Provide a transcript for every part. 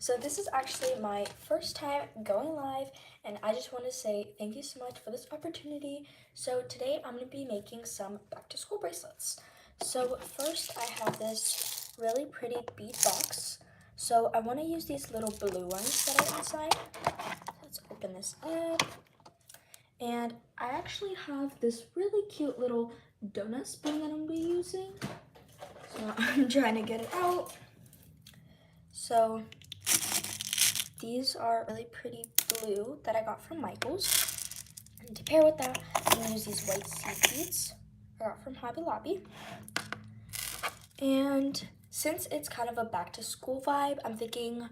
So this is actually my first time going live, and I just want to say thank you so much for this opportunity. So today I'm going to be making some back to school bracelets. So first I have this really pretty bead box. So I want to use these little blue ones that are inside. Let's open this up. And I actually have this really cute little donut spoon that I'm going to be using. So I'm trying to get it out. So these are really pretty blue that I got from Michaels. And to pair with that, I'm going to use these white seed beads I got from Hobby Lobby. And since it's kind of a back to school vibe, I'm thinking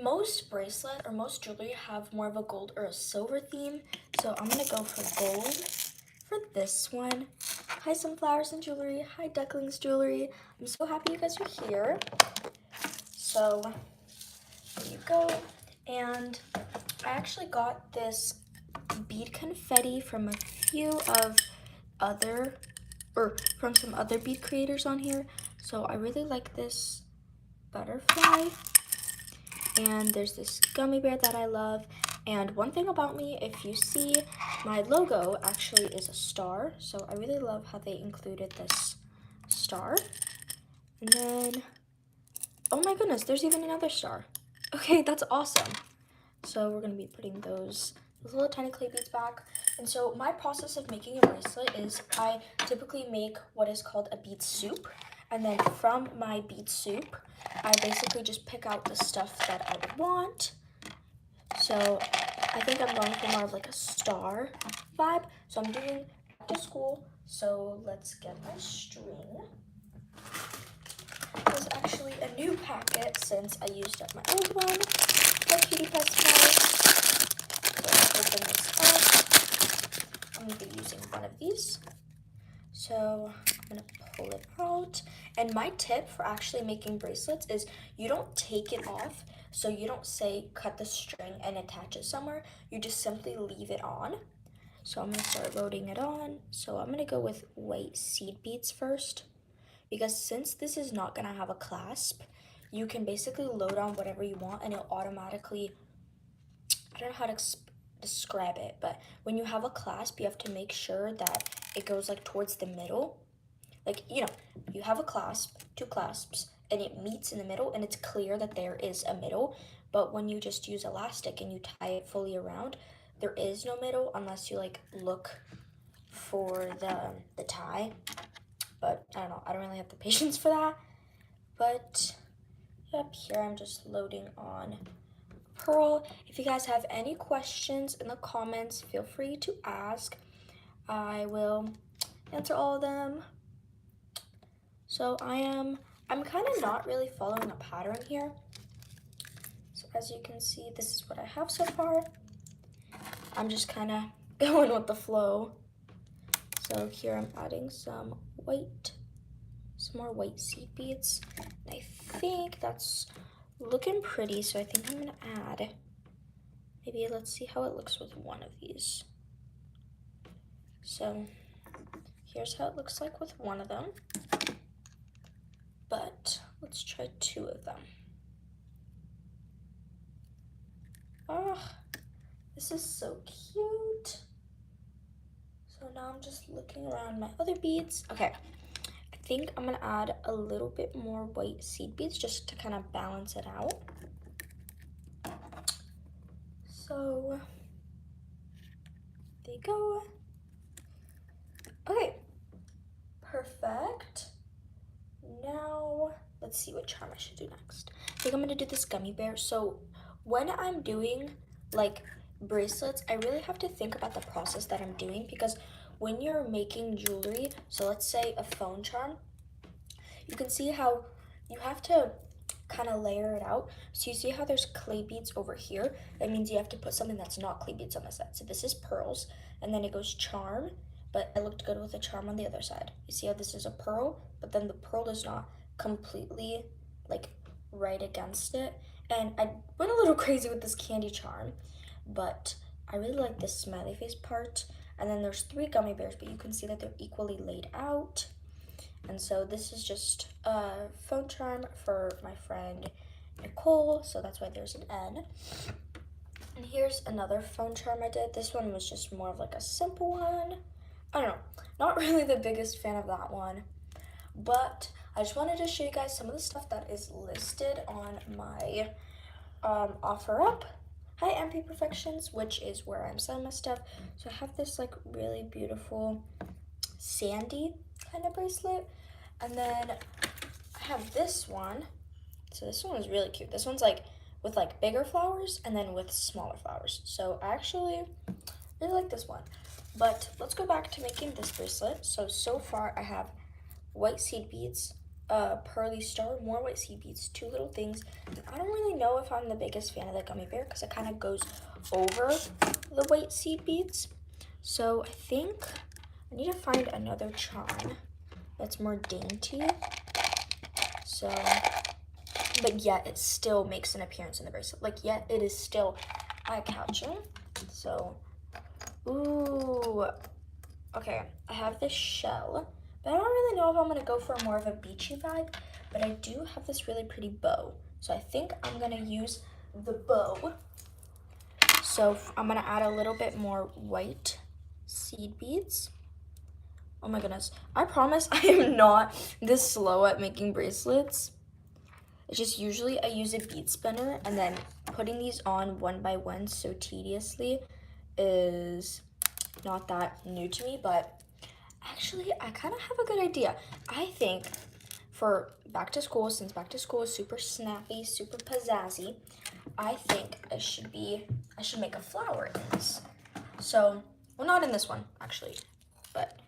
most bracelet or most jewelry have more of a gold or a silver theme. So I'm going to go for gold for this one. Hi Sunflowers and Jewelry. Hi Ducklings Jewelry. I'm so happy you guys are here. So there you go. And I actually got this bead confetti from a few of from some other bead creators on here. So I really like this butterfly. And there's this gummy bear that I love. And one thing about me, if you see, my logo actually is a star. So I really love how they included this star. And then, oh my goodness, there's even another star. Okay, that's awesome. So we're gonna be putting those little tiny clay beads back. And so my process of making a bracelet is I typically make what is called a bead soup. And then from my bead soup, I basically just pick out the stuff that I would want. So I think I'm going for more of like a star vibe. So I'm doing back to school. So let's get my string. There's actually a new packet since I used up my old one. My Cutie Press pie. Let's open this up. I'm going to be using one of these. So I'm going to pull it out. And my tip for actually making bracelets is you don't take it off. So you don't say cut the string and attach it somewhere. You just simply leave it on. So I'm going to start loading it on. So I'm going to go with white seed beads first. Because since this is not going to have a clasp, you can basically load on whatever you want and it'll automatically, I don't know how to describe it, but when you have a clasp, you have to make sure that it goes like towards the middle. Like, you know, you have a clasp, two clasps, and it meets in the middle and it's clear that there is a middle. But when you just use elastic and you tie it fully around, there is no middle unless you like look for the tie. But I don't know, I don't really have the patience for that. But yep, here I'm just loading on pearl. If you guys have any questions in the comments, feel free to ask. I will answer all of them. So I'm kind of not really following a pattern here. So as you can see, this is what I have so far. I'm just kind of going with the flow. So here I'm adding some more white seed beads. And I think that's looking pretty, so I think I'm gonna add, maybe let's see how it looks with one of these. So here's how it looks like with one of them, but let's try two of them. Oh, this is so cute. So now I'm just looking around my other beads. Okay, I think I'm gonna add a little bit more white seed beads just to kind of balance it out. So there you go. Okay, perfect. Now let's see what charm I should do next. I think I'm gonna do this gummy bear. So when I'm doing like bracelets, I really have to think about the process that I'm doing, because when you're making jewelry, so let's say a phone charm, you can see how you have to kind of layer it out. So you see how there's clay beads over here? That means you have to put something that's not clay beads on the side. So this is pearls, and then it goes charm, but it looked good with a charm on the other side. You see how this is a pearl, but then the pearl is not completely like right against it. And I went a little crazy with this candy charm, but I really like this smiley face part. And then there's 3 gummy bears, but you can see that they're equally laid out. And so this is just a phone charm for my friend Nicole, so that's why there's an N. And here's another phone charm I did. This one was just more of like a simple one. I don't know, not really the biggest fan of that one, but I just wanted to show you guys some of the stuff that is listed on my OfferUp. Hi MP Perfections, which is where I'm selling my stuff. So I have this like really beautiful sandy kind of bracelet, and then I have this one. So this one is really cute. This one's like with like bigger flowers and then with smaller flowers. So I actually really like this one. But let's go back to making this bracelet. So far I have white seed beads, pearly star, more white seed beads, 2 little things. And I don't really know if I'm the biggest fan of the gummy bear because it kind of goes over the white seed beads. So I think I need to find another charm that's more dainty. So, but yet it still makes an appearance in the bracelet. Like, yet it is still eye-catching. So, ooh, okay, I have this shell, but I don't really know if I'm gonna go for more of a beachy vibe, but I do have this really pretty bow. So I think I'm gonna use the bow. So I'm gonna add a little bit more white seed beads. Oh my goodness, I promise I am not this slow at making bracelets. It's just usually I use a bead spinner, and then putting these on one by one so tediously is not that new to me, but actually I kind of have a good idea. I think for back to school, since back to school is super snappy, super pizzazzy, I think I should make a flower in this. So, well, not in this one actually, but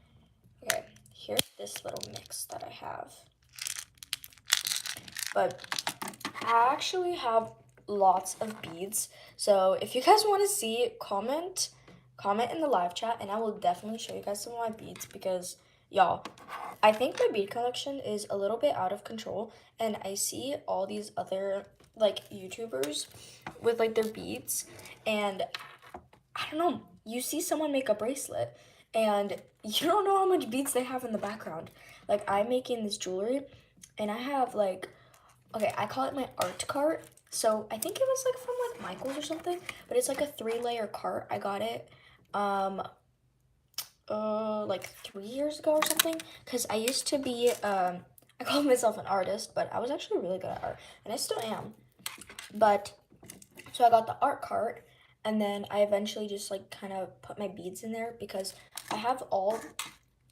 okay, here's this little mix that I have. But I actually have lots of beads. So if you guys want to see, comment in the live chat, and I will definitely show you guys some of my beads because, y'all, I think my bead collection is a little bit out of control, and I see all these other like YouTubers with like their beads, and I don't know, you see someone make a bracelet and you don't know how much beads they have in the background. Like, I'm making this jewelry and I have like, okay, I call it my art cart. So I think it was like from like Michael's or something, but it's like a 3-layer cart. I got it like 3 years ago or something, because I used to be I call myself an artist, but I was actually really good at art, and I still am. But so I got the art cart, and then I eventually just like kind of put my beads in there because I have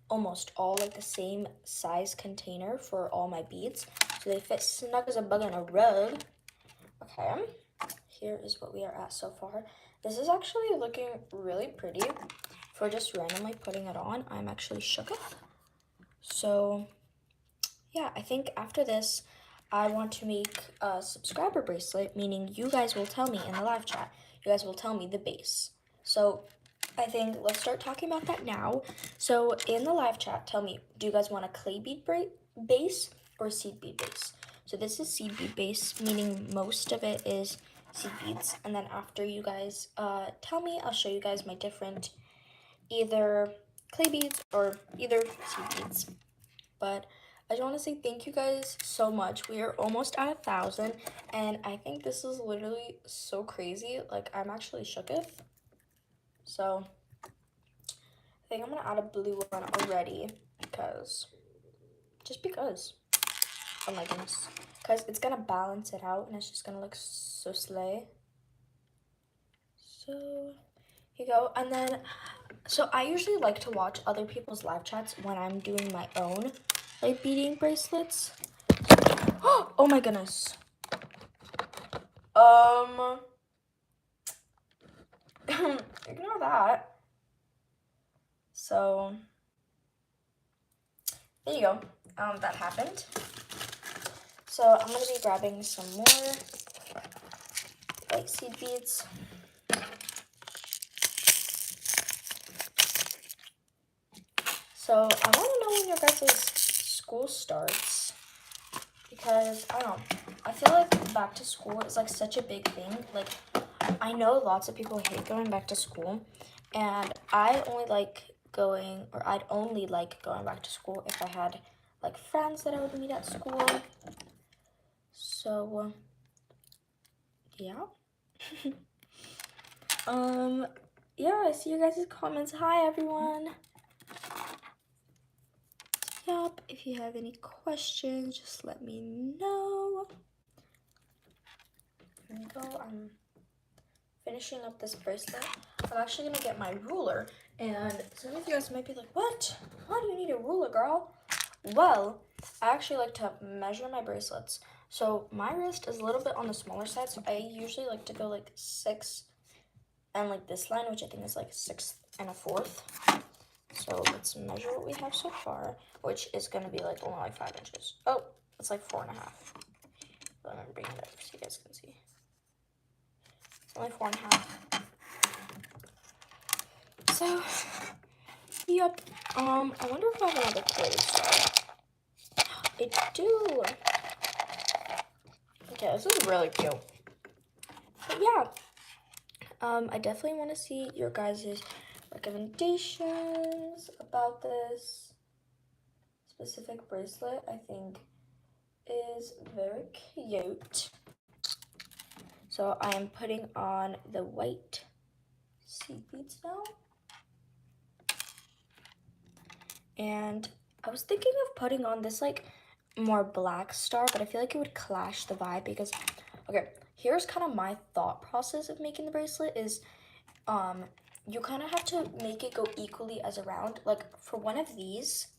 almost all like the same size container for all my beads, so they fit snug as a bug on a rug. Okay, here is what we are at so far. This is actually looking really pretty for just randomly putting it on. I'm actually shook. So yeah, I think after this, I want to make a subscriber bracelet, meaning you guys will tell me in the live chat. You guys will tell me the base. So I think let's start talking about that now. So in the live chat, tell me, do you guys want a clay bead base or seed bead base? So this is seed bead base, meaning most of it is seed beads. And then after you guys tell me, I'll show you guys my different either clay beads or either seed beads. But I just want to say thank you guys so much. We are almost at 1,000, and I think this is literally so crazy. Like, I'm actually shooketh. So I think I'm gonna add a blue one already because, oh my goodness, because it's gonna balance it out and it's just gonna look so slay. So here you go. And then, so I usually like to watch other people's live chats when I'm doing my own like beading bracelets. Oh my goodness. Ignore that. So there you go. That happened. So I'm gonna be grabbing some more like seed beads. So I want to know when your guys' school starts, because I don't know, I feel like back to school is like such a big thing. Like, I know lots of people hate going back to school, and I'd only like going back to school if I had like friends that I would meet at school. So yeah. Yeah, I see your guys' comments. Hi, everyone. Yup, if you have any questions, just let me know. Here we go. I'm finishing up this bracelet. I'm actually gonna get my ruler, and some of you guys might be like, what? Why do you need a ruler, girl? Well, I actually like to measure my bracelets. So my wrist is a little bit on the smaller side, so I usually like to go like 6 and like this line, which I think is like 6 1/4. So let's measure what we have so far, which is gonna be like only like 5 inches. Oh, it's like 4 1/2. Let me bring it up so you guys can see. It's only 4 1/2. So, yep. I wonder if I have another clothes star. I do. Okay, this is really cute. But yeah, I definitely want to see your guys' recommendations about this specific bracelet. I think is very cute. So I am putting on the white seed beads now. And I was thinking of putting on this like more black star, but I feel like it would clash the vibe because, okay, here's kind of my thought process of making the bracelet is you kind of have to make it go equally as around. Like for one of these,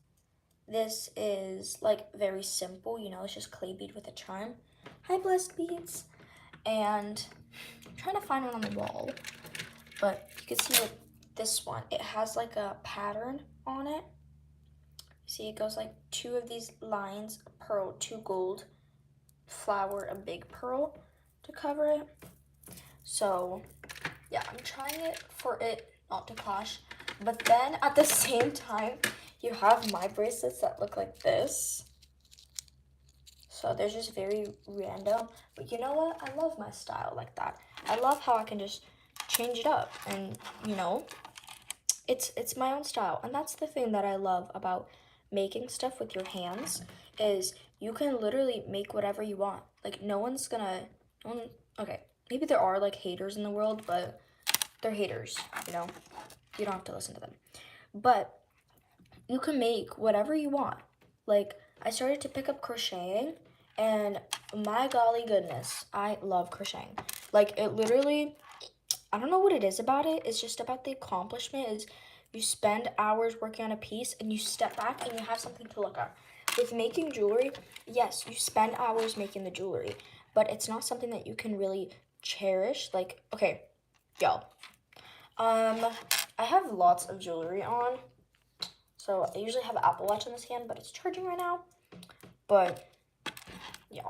this is like very simple, you know, it's just clay bead with a charm. Hi, blessed beads. And I'm trying to find one on the wall, but you can see with this one, it has like a pattern on it. See, it goes like 2 of these lines, a pearl, 2 gold, flower, a big pearl to cover it. So yeah, I'm trying it for it not to clash. But then at the same time, you have my bracelets that look like this. So they're just very random. But you know what? I love my style like that. I love how I can just change it up and, you know, it's my own style. And that's the thing that I love about making stuff with your hands is you can literally make whatever you want. Like no one's gonna, okay, maybe there are like haters in the world, but they're haters, you know? You don't have to listen to them. But you can make whatever you want. Like I started to pick up crocheting and my golly goodness, I love crocheting. Like it literally, I don't know what it is about it. It's just about the accomplishment is you spend hours working on a piece and you step back and you have something to look at. With making jewelry, yes, you spend hours making the jewelry, but it's not something that you can really cherish. Like, okay, yo, I have lots of jewelry on. So I usually have an Apple Watch in this hand, but it's charging right now. But yeah.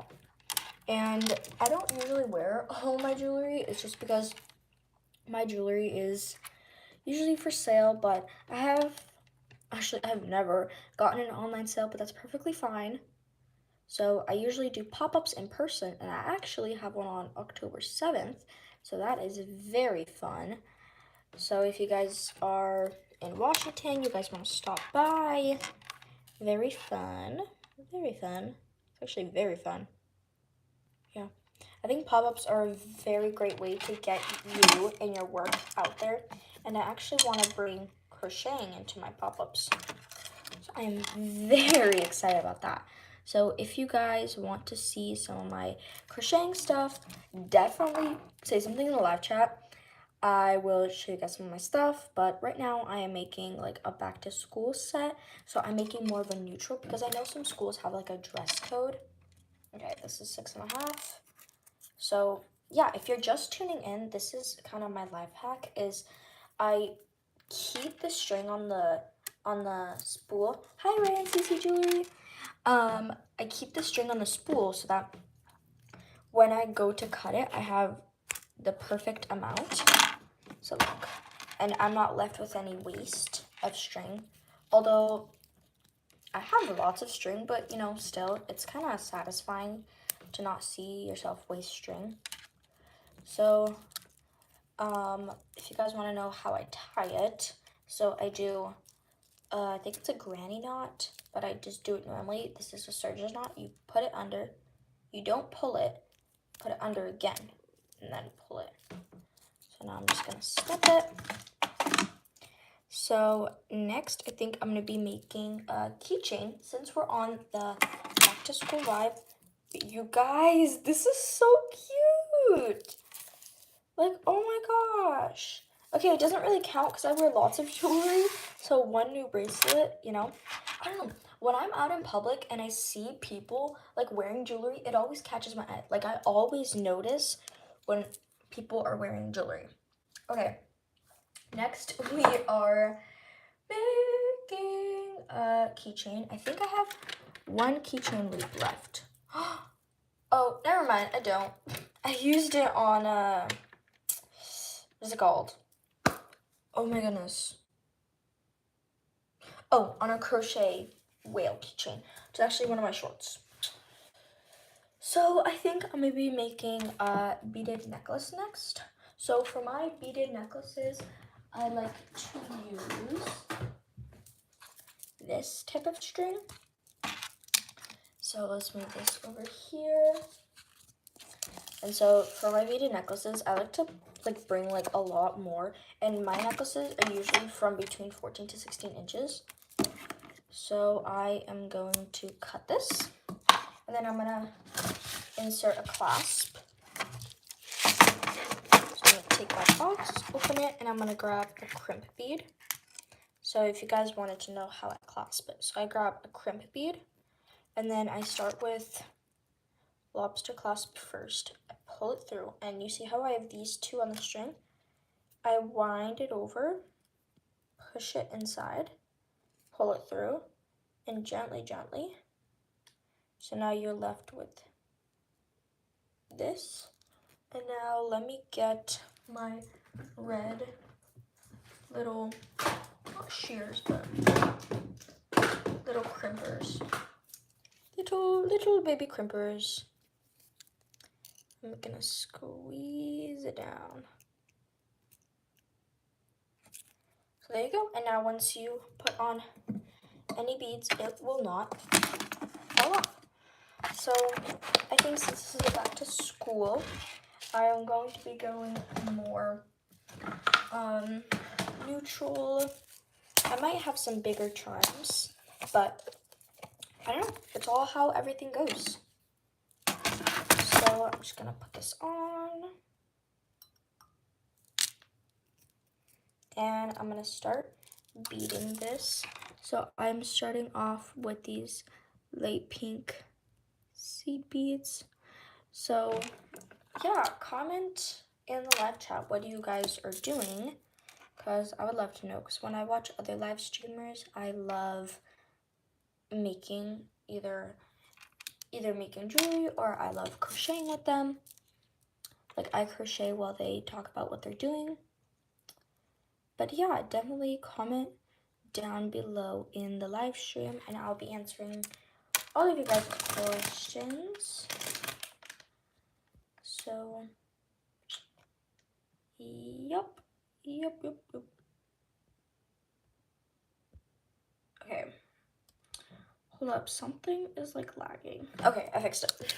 And I don't usually wear all my jewelry. It's just because my jewelry is usually for sale, but I've never gotten an online sale, but that's perfectly fine. So I usually do pop-ups in person, and I actually have one on October 7th, so that is very fun. So if you guys are in Washington, you guys want to stop by, very fun, very fun. It's actually very fun. Yeah. I think pop-ups are a very great way to get you and your work out there, and I actually want to bring crocheting into my pop-ups. So I am very excited about that. So if you guys want to see some of my crocheting stuff, definitely say something in the live chat. I will show you guys some of my stuff, but right now I am making like a back to school set. So I'm making more of a neutral because I know some schools have like a dress code. Okay, this is 6 1/2. So yeah, if you're just tuning in, this is kind of my life hack is I keep the string on the spool. Hi Ray and CC Jewelry. I keep the string on the spool so that when I go to cut it, I have the perfect amount. So look, and I'm not left with any waste of string. Although I have lots of string, but you know, still, it's kind of satisfying to not see yourself waste string. So, if you guys want to know how I tie it, so I do, I think it's a granny knot, but I just do it normally. This is a serger's knot. You put it under, you don't pull it, put it under again. and then pull it. So now I'm just gonna snip it. So next, I think I'm gonna be making a keychain since we're on the back to school vibe. You guys, this is so cute. Like, oh my gosh. Okay, it doesn't really count because I wear lots of jewelry. So one new bracelet, you know. I don't know. When I'm out in public and I see people like wearing jewelry, it always catches my eye. Like I always notice when people are wearing jewelry. Okay. Next, we are making a keychain. I think I have one keychain loop left. Oh, never mind. I don't. I used it on what is it called? Oh my goodness. Oh, on a crochet whale keychain. It's actually one of my shorts. So I think I'm gonna be making a beaded necklace next. So for my beaded necklaces, I like to use this type of string. So let's move this over here. And so for my beaded necklaces, I like to like bring like a lot more. And my necklaces are usually from between 14 to 16 inches. So I am going to cut this. And then I'm gonna insert a clasp. So I'm gonna take that box, open it, and I'm gonna grab a crimp bead. So if you guys wanted to know how I clasp it. So I grab a crimp bead, and then I start with lobster clasp first. I pull it through, and you see how I have these two on the string? I wind it over, push it inside, pull it through, and gently. So now you're left with this. And now let me get my red little, not shears, but little crimpers. Little baby crimpers. I'm gonna squeeze it down. So there you go. And now once you put on any beads, it will not fall off. So I think since this is back to school, I am going to be going more neutral. I might have some bigger charms, but I don't know. It's all how everything goes. So I'm just gonna put this on. And I'm gonna start beading this. So I'm starting off with these light pink seed beads. So yeah, comment in the live chat what you guys are doing, because I would love to know, because when I watch other live streamers, I love making either making jewelry, or I love crocheting with them. Like I crochet while they talk about what they're doing. But yeah, definitely comment down below in the live stream, and I'll be answering all of you guys' questions. So yep. Okay. Hold up, something is like lagging. Okay, I fixed it.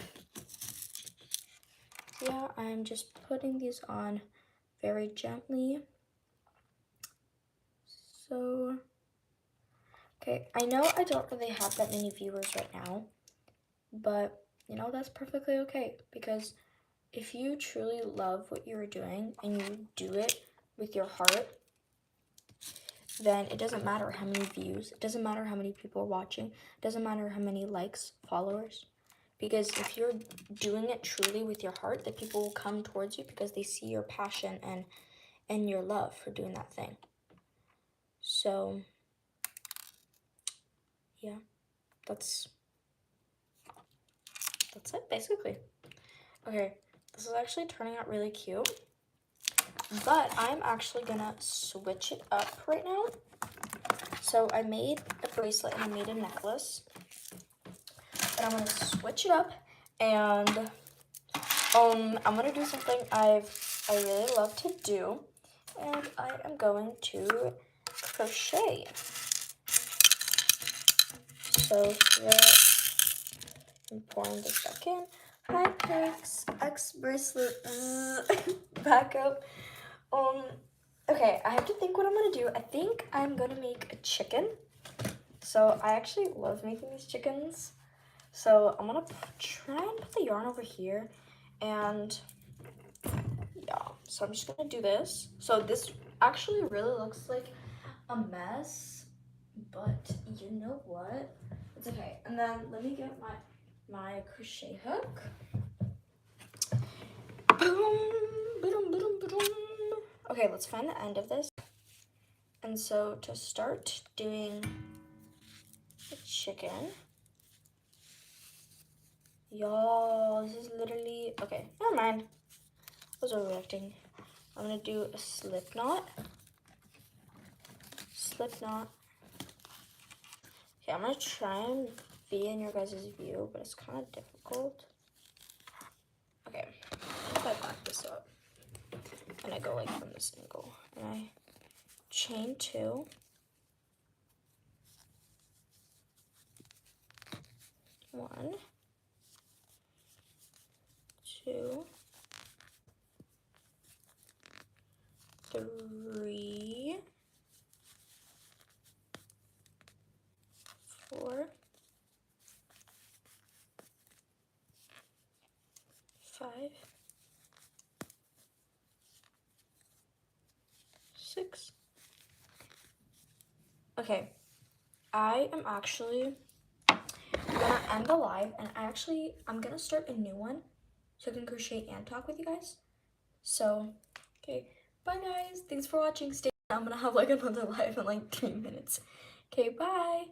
Yeah, I'm just putting these on very gently. So, okay, I know I don't really have that many viewers right now, but you know, that's perfectly okay, because if you truly love what you're doing and you do it with your heart, then it doesn't matter how many views, it doesn't matter how many people are watching, it doesn't matter how many likes, followers, because if you're doing it truly with your heart, the people will come towards you because they see your passion and your love for doing that thing. So yeah, that's it basically. Okay, this is actually turning out really cute, but I'm actually gonna switch it up right now. So I made a bracelet and I made a necklace, and I'm gonna switch it up, and I'm gonna do something I really love to do, and I am going to crochet. So here, I'm pouring this back in. Hi Perks, X bracelet backup. Okay, I have to think what I'm gonna do. I think I'm gonna make a chicken. So I actually love making these chickens. So I'm gonna try and put the yarn over here, and yeah, so I'm just gonna do this. So this actually really looks like a mess, but you know what? It's okay. And then let me get my crochet hook. Boom, boom, boom, boom. Okay, let's find the end of this. And so to start doing the chicken, y'all, this is literally, okay, never mind. I was overreacting. I'm gonna do a slip knot. Slip knot. Okay, I'm gonna try and be in your guys' view, but it's kind of difficult. Okay, if I back this up and I go like from this angle, and I chain 2, 1, 2, 3, 4, 5, 6. Okay, I am actually gonna end the live, and I'm gonna start a new one so I can crochet and talk with you guys. So, okay, bye guys. Thanks for watching. Stay. I'm gonna have like another live in like 3 minutes. Okay, bye.